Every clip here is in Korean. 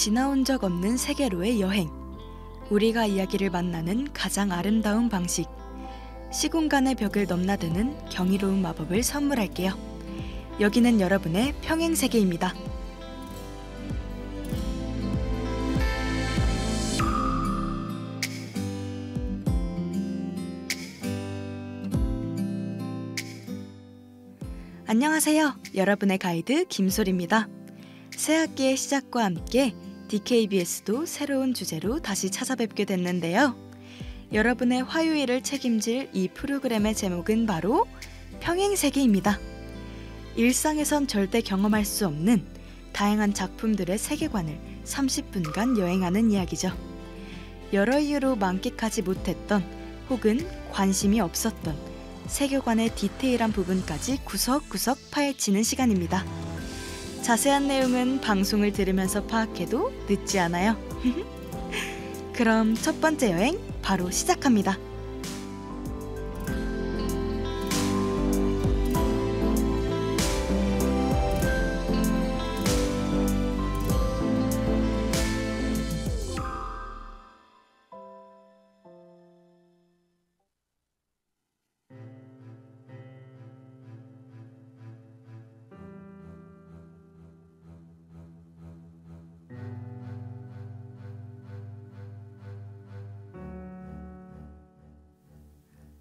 지나온 적 없는 세계로의 여행. 우리가 이야기를 만나는 가장 아름다운 방식. 시공간의 벽을 넘나드는 경이로운 마법을 선물할게요. 여기는 여러분의 평행세계입니다. 안녕하세요. 여러분의 가이드 김솔입니다. 새 학기의 시작과 함께 DKBS도 새로운 주제로 다시 찾아뵙게 됐는데요. 여러분의 화요일을 책임질 이 프로그램의 제목은 바로 평행세계입니다. 일상에선 절대 경험할 수 없는 다양한 작품들의 세계관을 30분간 여행하는 이야기죠. 여러 이유로 만끽하지 못했던 혹은 관심이 없었던 세계관의 디테일한 부분까지 구석구석 파헤치는 시간입니다. 자세한 내용은 방송을 들으면서 파악해도 늦지 않아요. 그럼 첫 번째 여행 바로 시작합니다.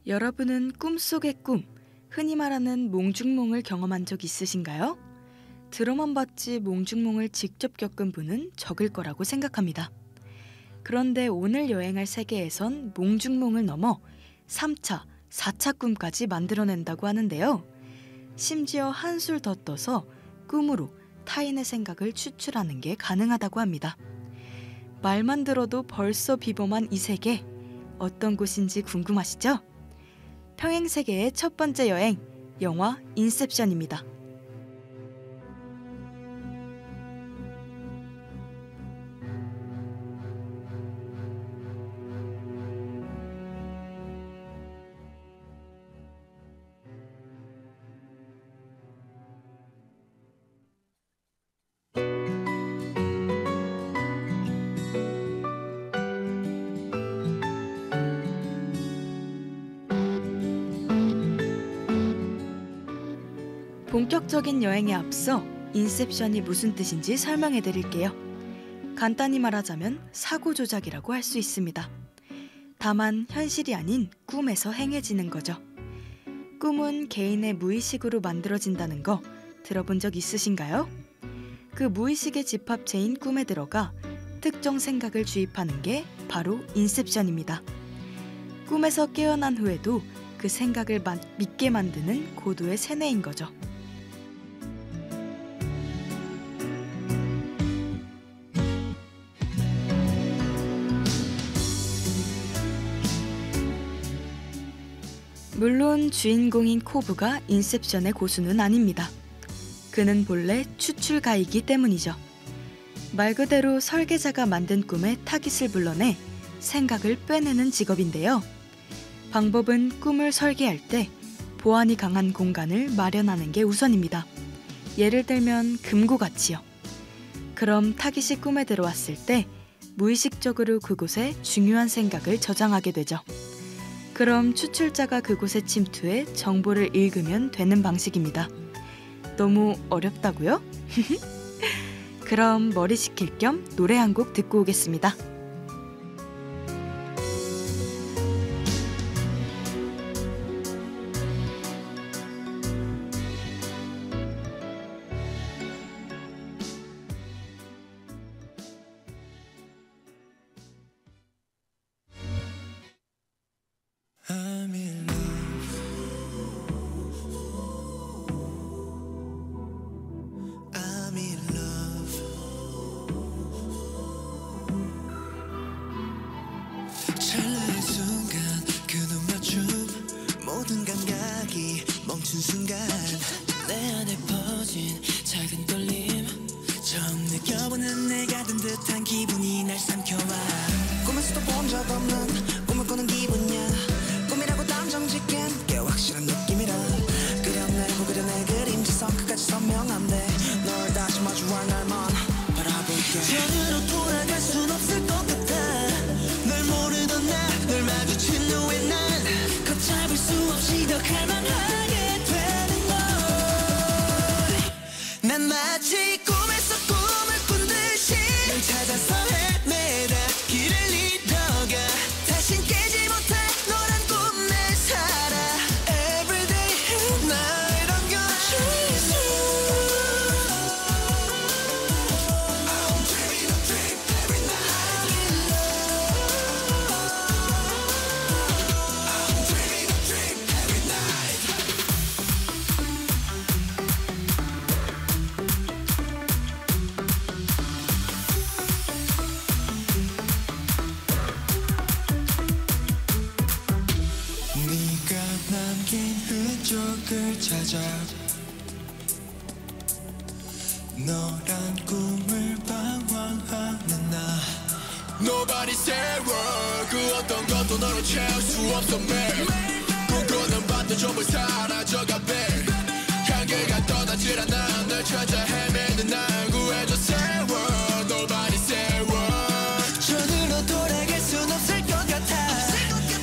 여러분은 꿈속의 꿈, 흔히 말하는 몽중몽을 경험한 적 있으신가요? 들어만 봤지 몽중몽을 직접 겪은 분은 적을 거라고 생각합니다. 그런데 오늘 여행할 세계에선 몽중몽을 넘어 3차, 4차 꿈까지 만들어낸다고 하는데요. 심지어 한술 더 떠서 꿈으로 타인의 생각을 추출하는 게 가능하다고 합니다. 말만 들어도 벌써 비범한 이 세계, 어떤 곳인지 궁금하시죠? 평행세계의 첫 번째 여행, 영화 인셉션입니다. 본격적인 여행에 앞서 인셉션이 무슨 뜻인지 설명해 드릴게요. 간단히 말하자면 사고 조작이라고 할 수 있습니다. 다만 현실이 아닌 꿈에서 행해지는 거죠. 꿈은 개인의 무의식으로 만들어진다는 거 들어본 적 있으신가요? 그 무의식의 집합체인 꿈에 들어가 특정 생각을 주입하는 게 바로 인셉션입니다. 꿈에서 깨어난 후에도 그 생각을 믿게 만드는 고도의 세뇌인 거죠. 물론 주인공인 코브가 인셉션의 고수는 아닙니다. 그는 본래 추출가이기 때문이죠. 말 그대로 설계자가 만든 꿈에 타깃을 불러내 생각을 빼내는 직업인데요. 방법은 꿈을 설계할 때 보안이 강한 공간을 마련하는 게 우선입니다. 예를 들면 금고같이요. 그럼 타깃이 꿈에 들어왔을 때 무의식적으로 그곳에 중요한 생각을 저장하게 되죠. 그럼 추출자가 그곳에 침투해 정보를 읽으면 되는 방식입니다. 너무 어렵다고요? 그럼 머리 식힐 겸 노래 한 곡 듣고 오겠습니다. I'm in love. I'm in love. 찰나의 순간 그 눈 맞춤 모든 감각이 멈춘 순간 내 안에 퍼진 작은 떨림 처음 느껴보는 내가 든 듯한 기분이 날 삼켜와 꿈에서도 본 적 없는 꿈을 꾸는 기분이야 꿈이라고 단정짓기엔 꽤 확실한 느낌이라 그려내고 그려내 그림지선 끝까지 선명한데 널 다시 마주할 날만 바라볼게 기억을 찾아 너란 꿈을 방황하는 나 Nobody say word 그 어떤 것도 너를 채울 수 없어 매일 꿈꾸는 밤도 전부 사라져가 babe 향기가 떠나질 않아 널 찾아 헤매는 날 구해줘 say word Nobody say word 전으로 돌아갈 순 없을 것 같아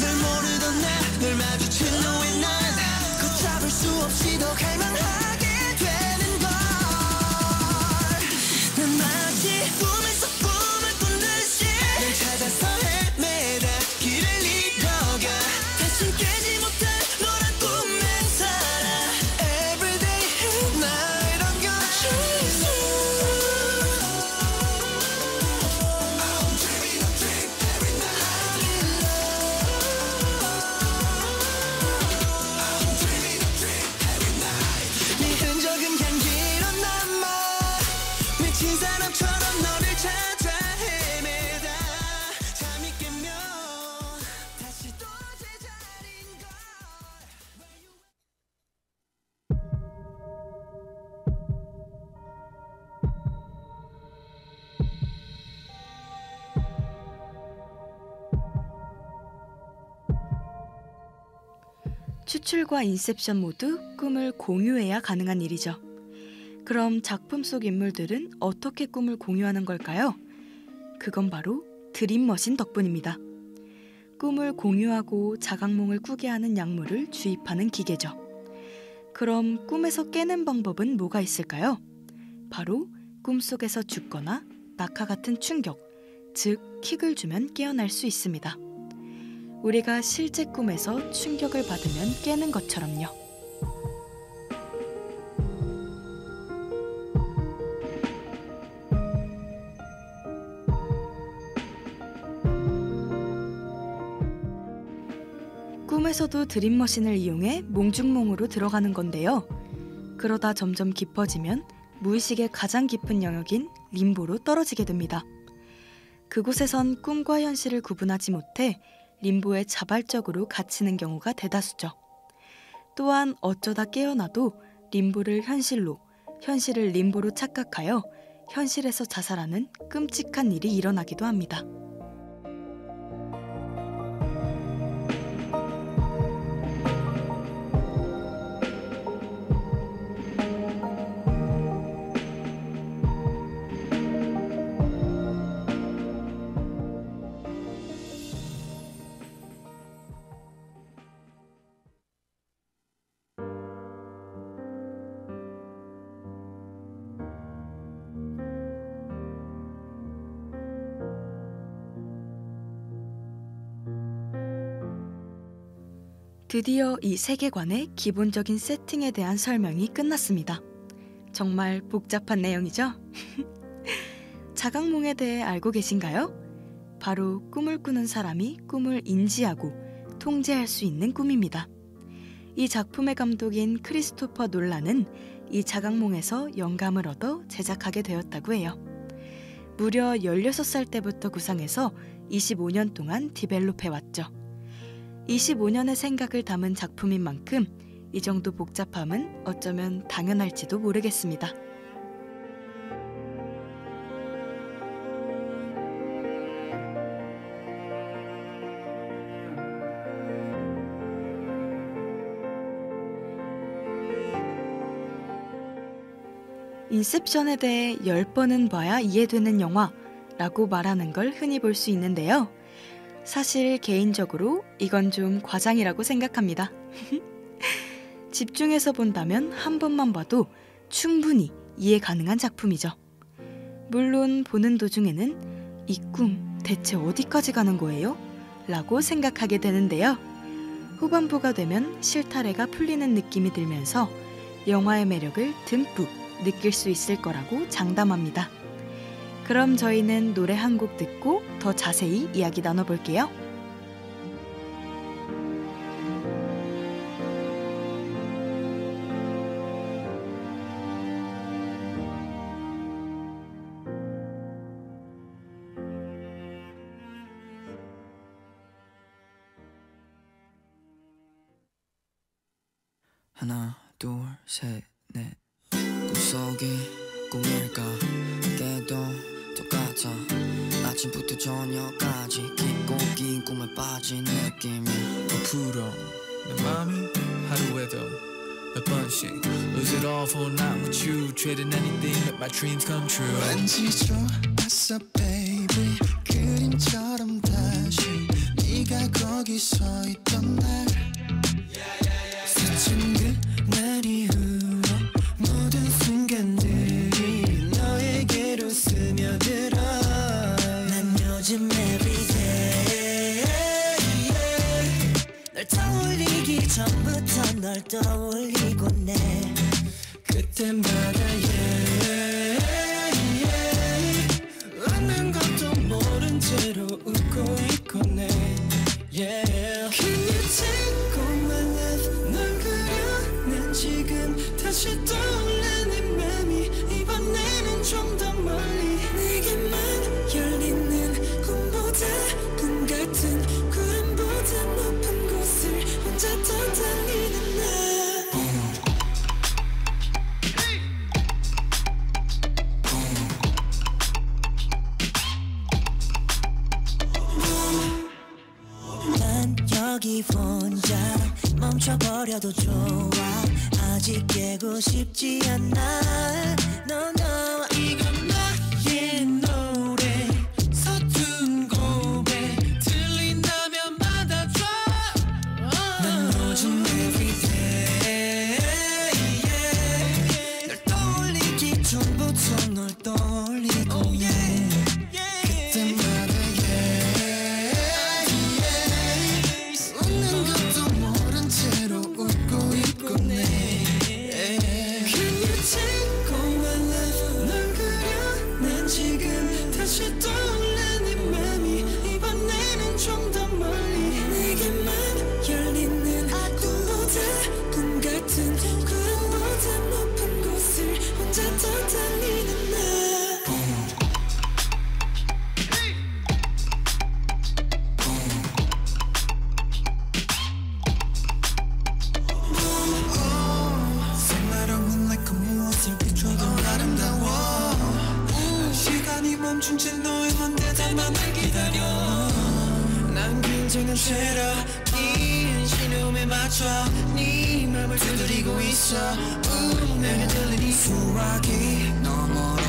널 모르던 나널 마주친 너의 난 걷잡을 수 없이 더 갈망하게 되는 걸 난 마치 꿈에서 꿈을 꾼 듯이 널 찾아서 헤매다 길을 잃어가 다시 깨지 못할 너란 꿈에 살아 Everyday and night I'm gonna chase you I'm dreaming a dream every night I'm in love I'm dreaming a dream every night 네 흔적은 향기로 남아 미친 사람처럼 너를 찾아 헤매다 잠이 깨면 다시 또 제자리인 걸 추출과 인셉션 모두 꿈을 공유해야 가능한 일이죠. 그럼 작품 속 인물들은 어떻게 꿈을 공유하는 걸까요? 그건 바로 드림머신 덕분입니다. 꿈을 공유하고 자각몽을 꾸게 하는 약물을 주입하는 기계죠. 그럼 꿈에서 깨는 방법은 뭐가 있을까요? 바로 꿈속에서 죽거나 낙하 같은 충격, 즉 킥을 주면 깨어날 수 있습니다. 우리가 실제 꿈에서 충격을 받으면 깨는 것처럼요. 꿈에서도 드림머신을 이용해 몽중몽으로 들어가는 건데요. 그러다 점점 깊어지면 무의식의 가장 깊은 영역인 림보로 떨어지게 됩니다. 그곳에선 꿈과 현실을 구분하지 못해 림보에 자발적으로 갇히는 경우가 대다수죠. 또한 어쩌다 깨어나도 림보를 현실로, 현실을 림보로 착각하여 현실에서 자살하는 끔찍한 일이 일어나기도 합니다. 드디어 이 세계관의 기본적인 세팅에 대한 설명이 끝났습니다. 정말 복잡한 내용이죠? 자각몽에 대해 알고 계신가요? 바로 꿈을 꾸는 사람이 꿈을 인지하고 통제할 수 있는 꿈입니다. 이 작품의 감독인 크리스토퍼 놀란은 이 자각몽에서 영감을 얻어 제작하게 되었다고 해요. 무려 16살 때부터 구상해서 25년 동안 디벨롭해왔죠. 25년의 생각을 담은 작품인 만큼 이 정도 복잡함은 어쩌면 당연할지도 모르겠습니다. 인셉션에 대해 10번은 봐야 이해되는 영화라고 말하는 걸 흔히 볼 수 있는데요. 사실 개인적으로 이건 좀 과장이라고 생각합니다. 집중해서 본다면 한 번만 봐도 충분히 이해 가능한 작품이죠. 물론 보는 도중에는 이 꿈 대체 어디까지 가는 거예요? 라고 생각하게 되는데요. 후반부가 되면 실타래가 풀리는 느낌이 들면서 영화의 매력을 듬뿍 느낄 수 있을 거라고 장담합니다. 그럼 저희는 노래 한 곡 듣고 더 자세히 이야기 나눠볼게요. 하나 둘셋넷 꿈속이 꿈일까 깨도 똑같아 아침부터 저녁까지 깊고 긴 꿈에 빠진 느낌이 풀어 내 맘이 하루에도 몇 번씩 Lose it all for a night with you Trading anything make my dreams come true 왠지 좋았어 baby 그림처럼 다시 네가 거기 서 있던 날 스친 그날 이후로 모든 순간들이 너에게로 스며들어 난 요즘 everyday 널 떠올리기 전부터 널 떠올리고 내 그때마다 웃는 것도 모른 채로 웃고 있고 내 Can you take all my love 널 그려 난 지금 다시 떠올라 네 맘이 이번에는 좀 더 멀리 내게만 열리는 꿈보다 꿈 같은 구름보다 높은 곳을 혼자 떠다니는 나 여기 혼자 멈춰버려도 좋아 아직 깨고 싶지 않아 No no 이건 나의 노래 서툰 고백 들린다면 받아줘 난 요즘 everyday 널 떠올리기 전부터 널 떠올리고 그때마다 멈춘 채 너의만 대답만을 기다려 난 긴장한 채로 긴 신음에 맞춰 네 맘을 두드리고 있어 내게 들리니 수화기 너머로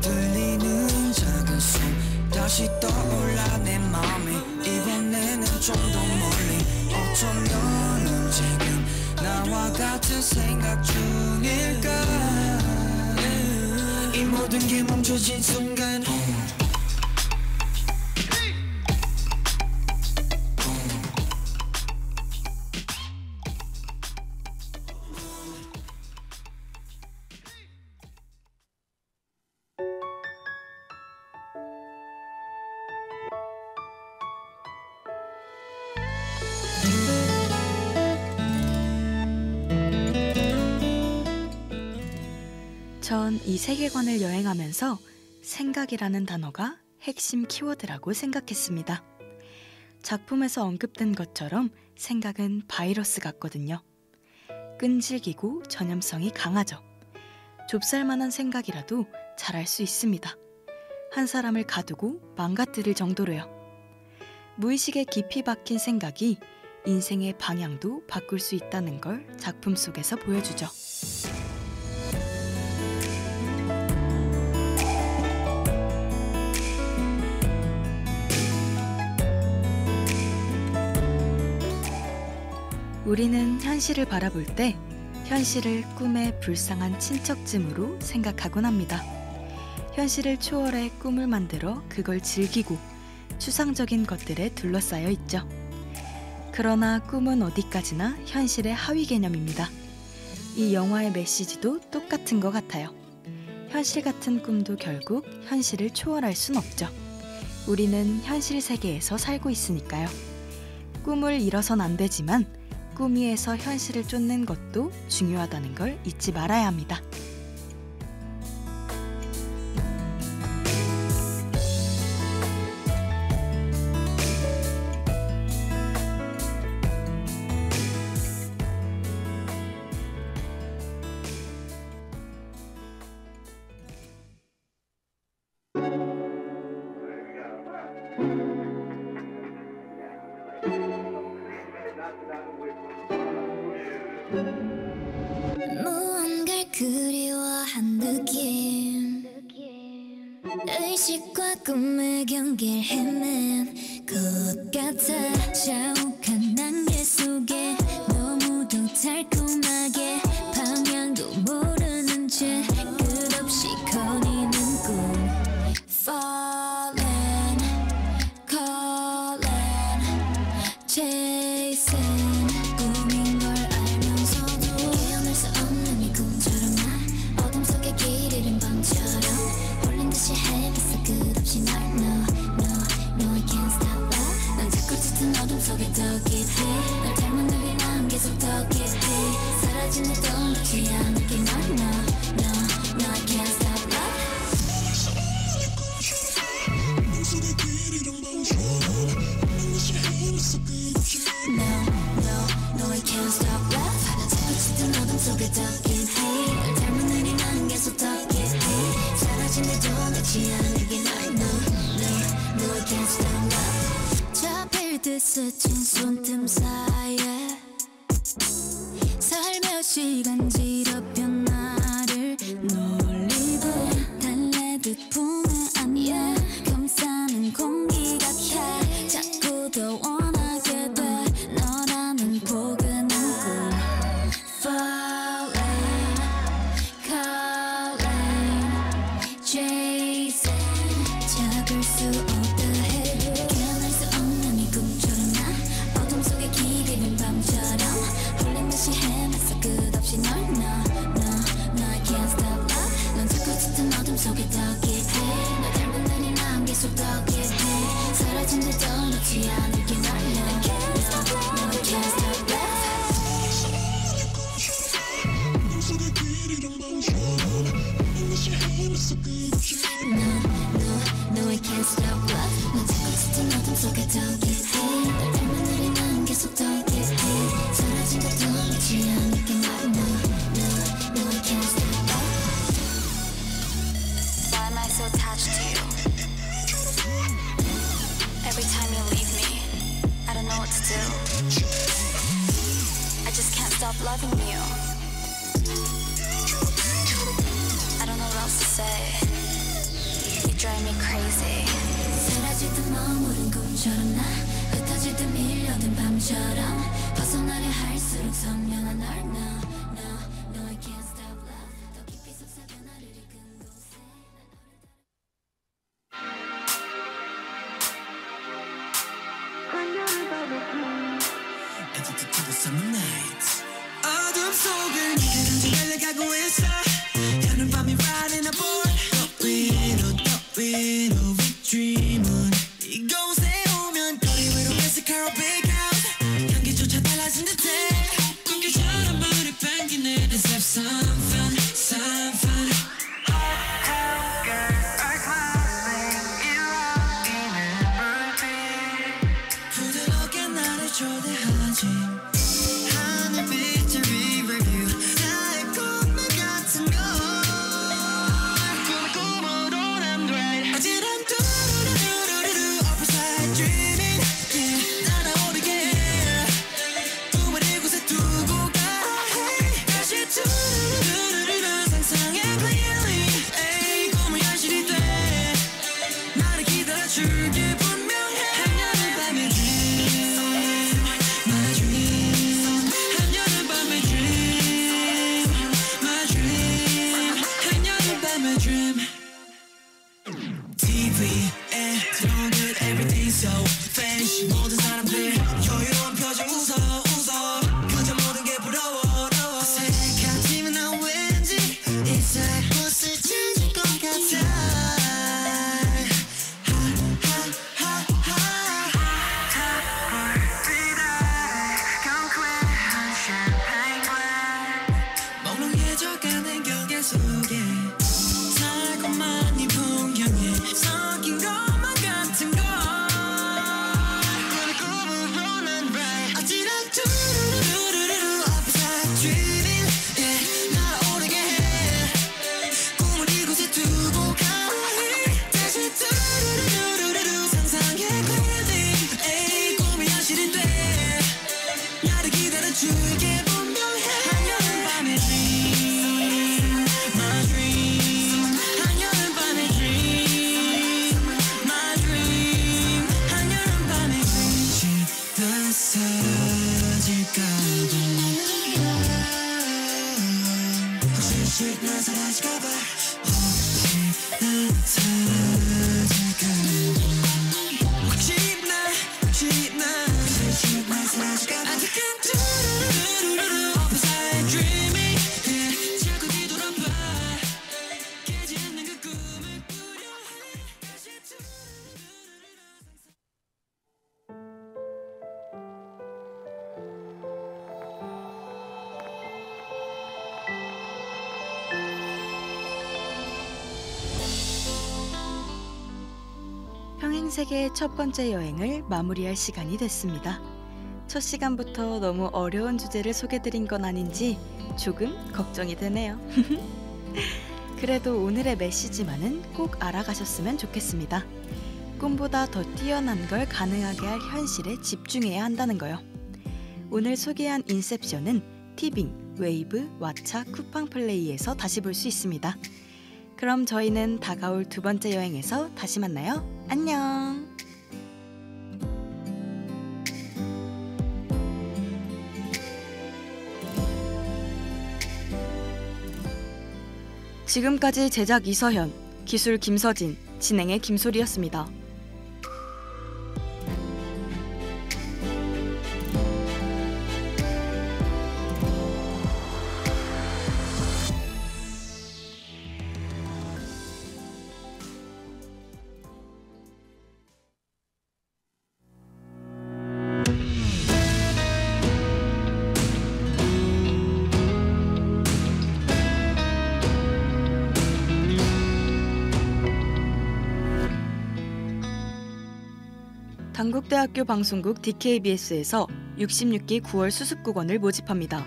들리는 작은 숨 다시 떠올라 내 맘이 이번에는 좀 더 멀리 어쩌면은 지금 나와 같은 생각 중일까 이 모든 게 멈춰진 순간 전 이 세계관을 여행하면서 생각이라는 단어가 핵심 키워드라고 생각했습니다. 작품에서 언급된 것처럼 생각은 바이러스 같거든요. 끈질기고 전염성이 강하죠. 좁쌀만한 생각이라도 잘할 수 있습니다. 한 사람을 가두고 망가뜨릴 정도로요. 무의식에 깊이 박힌 생각이 인생의 방향도 바꿀 수 있다는 걸 작품 속에서 보여주죠. 우리는 현실을 바라볼 때 현실을 꿈의 불쌍한 친척쯤으로 생각하곤 합니다. 현실을 초월해 꿈을 만들어 그걸 즐기고 추상적인 것들에 둘러싸여 있죠. 그러나 꿈은 어디까지나 현실의 하위 개념입니다. 이 영화의 메시지도 똑같은 것 같아요. 현실 같은 꿈도 결국 현실을 초월할 순 없죠. 우리는 현실 세계에서 살고 있으니까요. 꿈을 잃어선 안 되지만 꿈 위에서 현실을 쫓는 것도 중요하다는 걸 잊지 말아야 합니다. 무언가를 그리워한 느낌 의식과 꿈의 경계를 헤맨 것 같아 자욱한 안개 속에 너무도 달콤하게 방향도 모르는 채 끝없이 거리는 꿈 Falling, calling, chasing 꿈인 걸 알면서도 깨어날 수 없는 이 꿈처럼 나 어둠 속에 길 잃은 밤처럼 홀린 듯이 헤맸어 끝없이 널 No, I can't stop love 난 자꾸 짙은 어둠 속에 더 깊이 널 닮은 눈이 난 계속 더 깊이 사라진 내도 놓지 않을게 널 No, I can't stop love No, I can't stop love 난 자꾸 짙은 어둠 속에 더 깊이 널 닮은 눈이 난 계속 더 깊이 사라진 내도 놓지 않을게 널 No, I can't stop love 잡힐 듯 스친 손틈 사이에 살며시 간지럽혀 나를 놀리고 달래듯 품에 안겨 감싸는 공기가 해 자꾸 더 원하게 돼 너라는 포근한 꿈 Falling, calling, chasing 잡을 수 없다 해 깨어날 수 없는 이 꿈처럼 나 어둠 속에 길 잃은 밤처럼 홀린 듯이 헤맸어 끝없이 널 No, I can't stop love 넌 자꾸 짙은 어둠 속에 더 깊이 널 닮은 눈이 난 계속 더 깊이 사라진 듯도 놓지 않을게 널 No, I can't stop love No, I can't stop love 넌 자꾸 짙은 어둠 속에 더 깊이 널 닮은 눈이 난 계속 더 깊이 사라진 듯도 놓지 않을게 널 No, I can't stop love Why am I so attached to you? Every time you leave me I don't know what to do I just can't stop loving you I don't know what else to say You drive me crazy 사라지듯 머무른 꿈처럼 나 흩어지듯 밀려든 밤처럼 벗어나려 할수록 선명한 널 No, I can't stop love 더 깊이 속삭여 나를 이끈 곳에 Addicted to the summer nights 어둠 속을 미끄러져 달려가고 있어 여름밤이 riding a board 더 위로 we dream on 이곳에 오면 거리 위로 Mexico big house 향기조차 달라진 듯해 꿈결처럼 물이 뺑기네 Let's have some fun Uptown girls are smiling 이루어지는 불빛 부드럽게 나를 초대하지 하늘빛을 riverview 나의 꿈만 같은 신세계의 첫 번째 여행을 마무리할 시간이 됐습니다. 첫 시간부터 너무 어려운 주제를 소개드린 건 아닌지 조금 걱정이 되네요. 그래도 오늘의 메시지만은 꼭 알아가셨으면 좋겠습니다. 꿈보다 더 뛰어난 걸 가능하게 할 현실에 집중해야 한다는 거요. 오늘 소개한 인셉션은 티빙, 웨이브, 왓챠, 쿠팡플레이에서 다시 볼 수 있습니다. 그럼 저희는 다가올 두 번째 여행에서 다시 만나요. 안녕! 지금까지 제작 이서현, 기술 김서진, 진행의 김소리였습니다. 단국대학교 방송국 DKBS에서 66기 9월 수습국원을 모집합니다.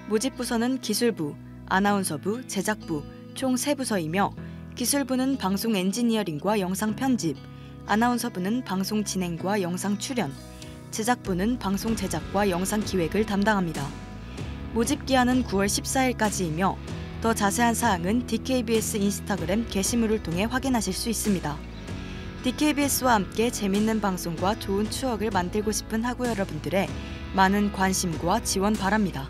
모집 부서는 기술부, 아나운서부, 제작부 총 3부서이며 기술부는 방송 엔지니어링과 영상 편집, 아나운서부는 방송 진행과 영상 출연, 제작부는 방송 제작과 영상 기획을 담당합니다. 모집 기한은 9월 14일까지이며 더 자세한 사항은 DKBS 인스타그램 게시물을 통해 확인하실 수 있습니다. DKBS와 함께 재밌는 방송과 좋은 추억을 만들고 싶은 학우 여러분들의 많은 관심과 지원 바랍니다.